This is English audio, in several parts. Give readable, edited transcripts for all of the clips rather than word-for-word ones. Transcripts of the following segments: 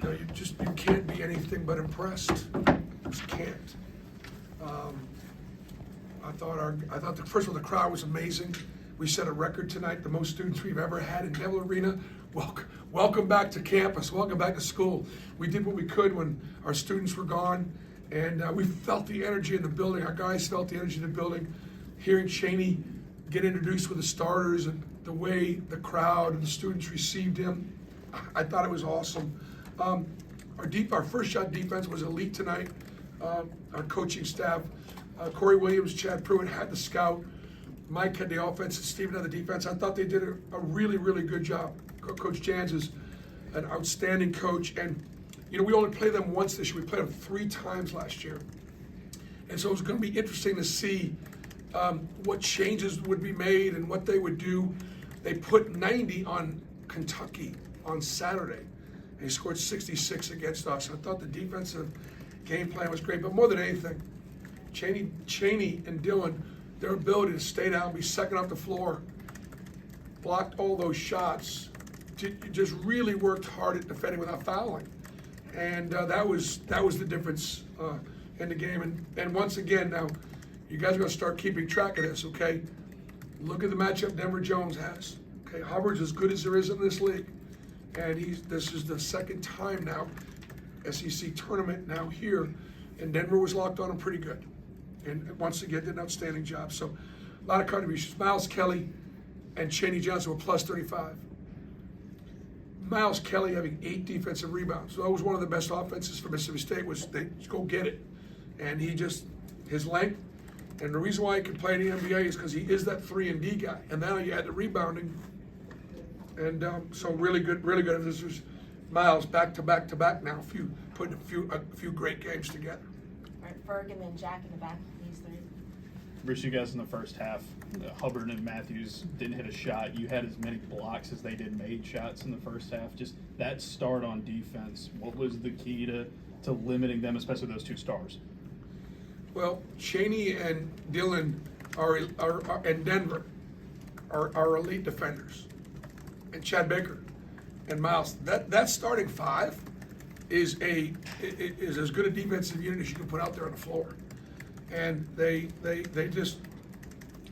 you can't be anything but impressed. You just can't. I thought first of all, the crowd was amazing. We set a record tonight, the most students we've ever had in Neville Arena. Welcome back to campus. Welcome back to school. We did what we could when our students were gone, and we felt the energy in the building. Our guys felt the energy in the building. Hearing Cheney get introduced with the starters and the way the crowd and the students received him, I thought it was awesome. Our first shot defense was elite tonight. Our coaching staff, Corey Williams, Chad Pruitt had the scout. Mike had the offense, and Steven had the defense. I thought they did a really, really good job. Coach Jans is an outstanding coach, and we only played them once this year. We played them 3 times last year, and so it's going to be interesting to see what changes would be made and what they would do. They put 90 on Kentucky on Saturday, and he scored 66 against us. I thought the defensive game plan was great, but more than anything, Cheney and Dylan, their ability to stay down, be second off the floor, blocked all those shots, just really worked hard at defending without fouling, and that was the difference in the game. And once again, now you guys are going to start keeping track of this, okay? Look at the matchup Denver Jones has. Okay, Hubbard's as good as there is in this league, and this is the second time now, SEC tournament now here, and Denver was locked on him pretty good. And once again, did an outstanding job. So a lot of contributions. Miles Kelly and Cheney Johnson were plus 35. Miles Kelly having 8 defensive rebounds. So that was one of the best offenses for Mississippi State, was they go get it. And his length, and the reason why he can play in the NBA is because he is that 3-and-D guy. And now you add the rebounding. And so really good. This was Miles back to back now, putting a few great games together. All right, Ferg and then Jack in the back, these 3. Bruce, you guys in the first half, Hubbard and Matthews didn't hit a shot. You had as many blocks as they did made shots in the first half. Just that start on defense, what was the key to limiting them, especially those 2 stars? Well, Cheney and Dylan and Denver are elite defenders, and Chad Baker and Miles. That starting 5 is as good a defensive unit as you can put out there on the floor, and they just,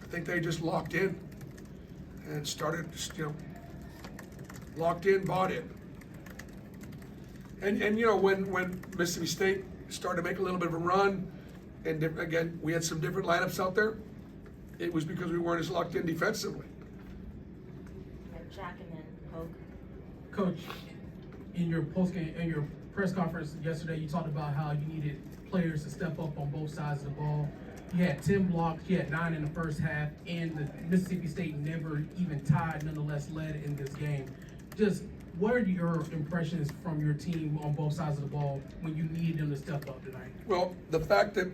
I think they just locked in and started locked in, bought in, and when Mississippi State started to make a little bit of a run, and again we had some different lineups out there, it was because we weren't as locked in defensively. Jack and then Hogue. Coach, in your press conference yesterday, you talked about how you needed players to step up on both sides of the ball. You had 10 blocks, you had 9 in the first half, and the Mississippi State never even tied, nonetheless led in this game. Just what are your impressions from your team on both sides of the ball when you needed them to step up tonight? Well, the fact that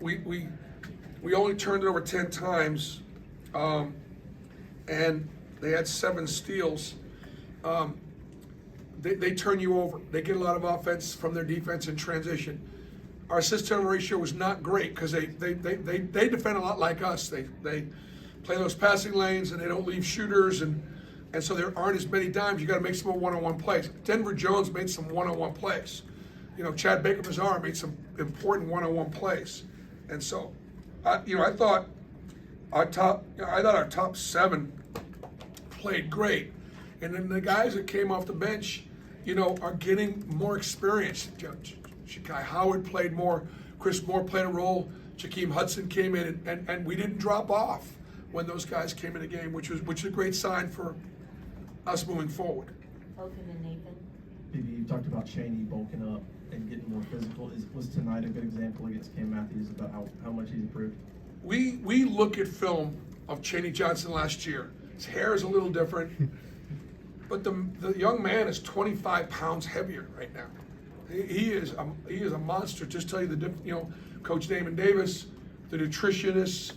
we only turned it over 10 times, and they had 7 steals. They turn you over. They get a lot of offense from their defense in transition. Our assist-turnover ratio was not great because they defend a lot like us. They play those passing lanes and they don't leave shooters, and so there aren't as many dimes. You got to make some more one-on-one plays. Denver Jones made some one-on-one plays. Chad Baker-Mazar made some important one-on-one plays, and so I thought our top 7 played great, and then the guys that came off the bench, are getting more experience. Shakai Howard played more. Chris Moore played a role. Jakeem Hudson came in, and we didn't drop off when those guys came in the game, which is a great sign for us moving forward. Hogue and then Nathan. BB, you talked about Cheney bulking up and getting more physical. Was tonight a good example against Cam Matthews about how much he's improved? We look at film of Cheney Johnson last year. His hair is a little different, but the young man is 25 pounds heavier right now. He is a monster. Just tell you Coach Damon Davis, the nutritionists,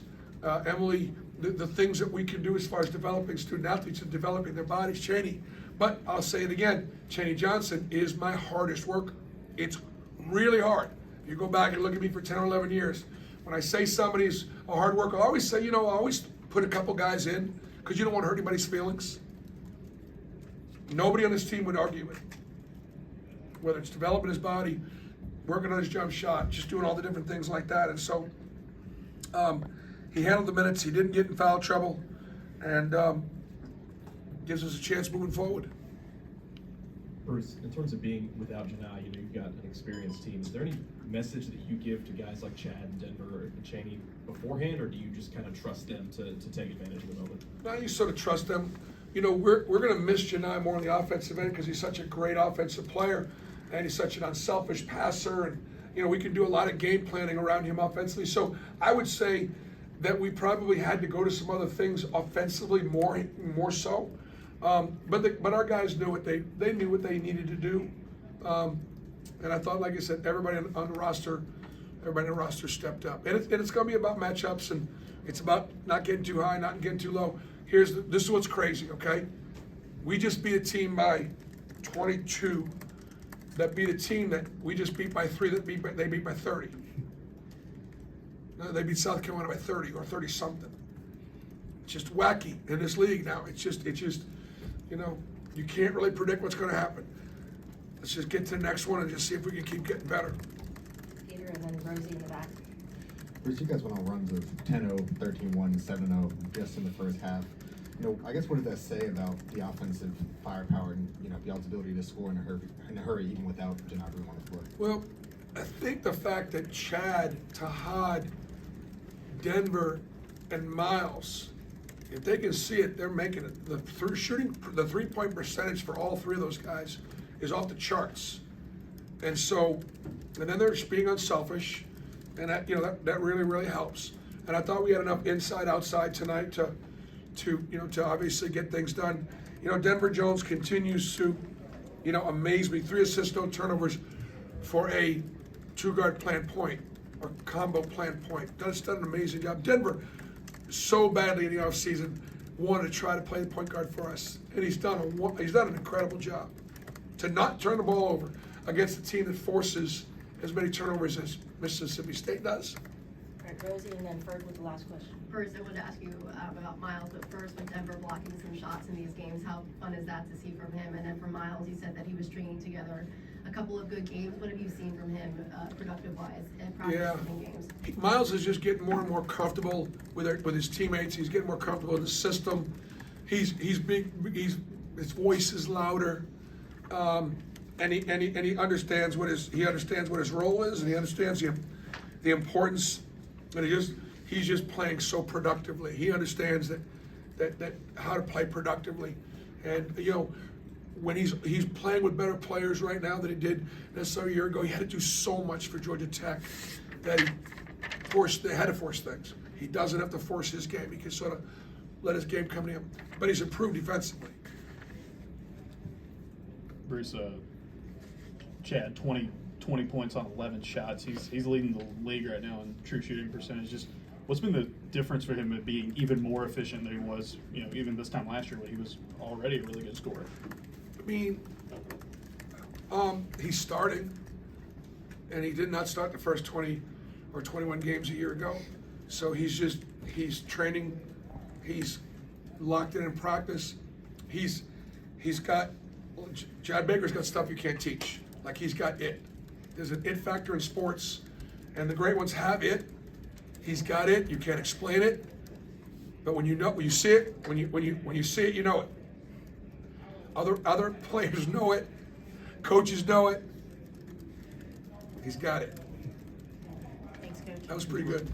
Emily, the things that we can do as far as developing student athletes and developing their bodies. Cheney, but I'll say it again, Cheney Johnson is my hardest worker. It's really hard. You go back and look at me for 10 or 11 years. When I say somebody's a hard worker, I always say, I always put a couple guys in because you don't want to hurt anybody's feelings. nobody on this team would argue it. Whether it's developing his body, working on his jump shot, just doing all the different things like that. And so he handled the minutes. He didn't get in foul trouble, and gives us a chance moving forward. Bruce, in terms of being without Janai, you've got an experienced team. Is there any message that you give to guys like Chad and Denver and Cheney beforehand, or do you just kind of trust them to take advantage of the moment? No, you sort of trust them. You know, we're going to miss Janai more on the offensive end because he's such a great offensive player, and he's such an unselfish passer, and you know we can do a lot of game planning around him offensively. So I would say that we probably had to go to some other things offensively more so. But our guys knew they knew what they needed to do, and I thought, like I said, everybody on the roster stepped up, and it's going to be about matchups, and it's about not getting too high, not getting too low. This is what's crazy, okay? We just beat a team by 22 that beat a team that we just beat by 3 they beat by 30. No, they beat South Carolina by 30 or 30 something. It's just wacky in this league now. It's just, you know, you can't really predict what's going to happen. Let's just get to the next one and just see if we can keep getting better. Peter, and then Rosie in the back. Bruce, you guys went on runs of 10-0, 13-1, 7-0 just in the first half. You know, I guess what does that say about the offensive firepower and, you know, y'all's ability to score in a hurry even without Janai Broome on the floor? Well, I think the fact that Chad, Tahad, Denver, and Miles, if they can see it, they're making it. The 3-point percentage for all three of those guys is off the charts. And so, and then they're just being unselfish, and that, you know, that really, really helps. And I thought we had enough inside, outside tonight to obviously get things done. You know, Denver Jones continues to, you know, amaze me. 3 assists, no turnovers for a 2-guard plant point or combo plant point. Done an amazing job. Denver so badly in the offseason wanted to try to play the point guard for us, and he's done an incredible job to not turn the ball over against a team that forces as many turnovers as Mississippi State does. All right, Rosie, and then Ferg with the last question. First, I wanted to ask you about Miles, but first, with Denver blocking some shots in these games, how fun is that to see from him? And then for Miles, you said that he was stringing together a couple of good games. What have you seen from him, productive-wise, in practice and games? Miles is just getting more and more comfortable with his teammates. He's getting more comfortable with the system. He's big. His voice is louder, and he understands what his role is, and he understands the importance. And he's just playing so productively. He understands that how to play productively, and you know, when he's playing with better players right now than he did necessarily a year ago. He had to do so much for Georgia Tech that they had to force things. He doesn't have to force his game. He can sort of let his game come to him. But he's improved defensively. Bruce, Chad, 20 points on 11 shots. He's leading the league right now in true shooting percentage. Just what's been the difference for him at being even more efficient than he was, you know, even this time last year when he was already a really good scorer? I mean, he's starting, and he did not start the first 20 or 21 games a year ago. So he's training, he's locked in practice. Chad Baker's got stuff you can't teach. Like, he's got it. There's an it factor in sports, and the great ones have it. He's got it. You can't explain it, but when you see it, when you see it, you know it. Other players know it. Coaches know it. He's got it. Thanks, Coach. That was pretty good.